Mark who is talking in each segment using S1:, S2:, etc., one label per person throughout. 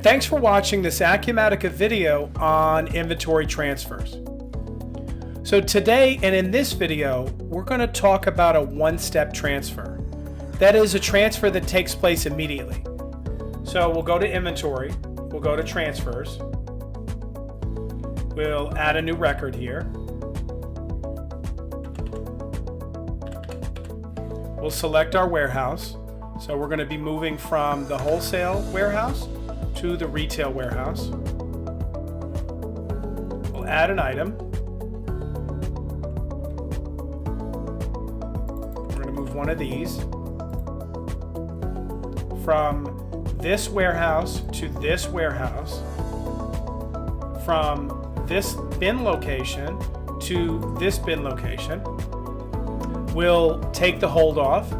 S1: and thanks for watching this Acumatica video on inventory transfers. So today and in this video, we're going to talk about a one-step transfer. That is a transfer that takes place immediately. So we'll go to inventory, we'll go to transfers, we'll add a new record here. We'll select our warehouse. So we're going to be moving from the wholesale warehouse to the retail warehouse. We'll add an item. We're going to move one of these from this warehouse to this warehouse, from this bin location to this bin location. We'll take the hold off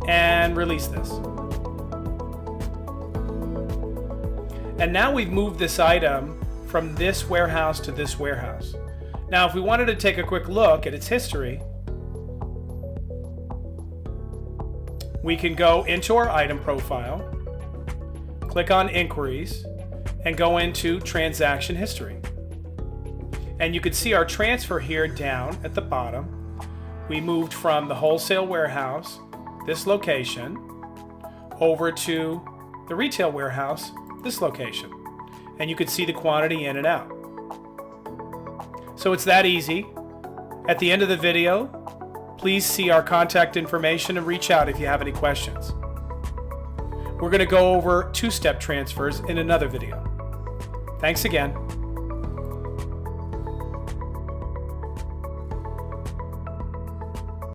S1: and release this. And now we've moved this item from this warehouse to this warehouse. Now if we wanted to take a quick look at its history, we can go into our item profile, click on inquiries, and go into transaction history. And you can see our transfer here down at the bottom. We moved from the wholesale warehouse, this location, over to the retail warehouse, this location. And you can see the quantity in and out. So it's that easy. At the end of the video, please see our contact information and reach out if you have any questions. We're going to go over two-step transfers in another video. Thanks again.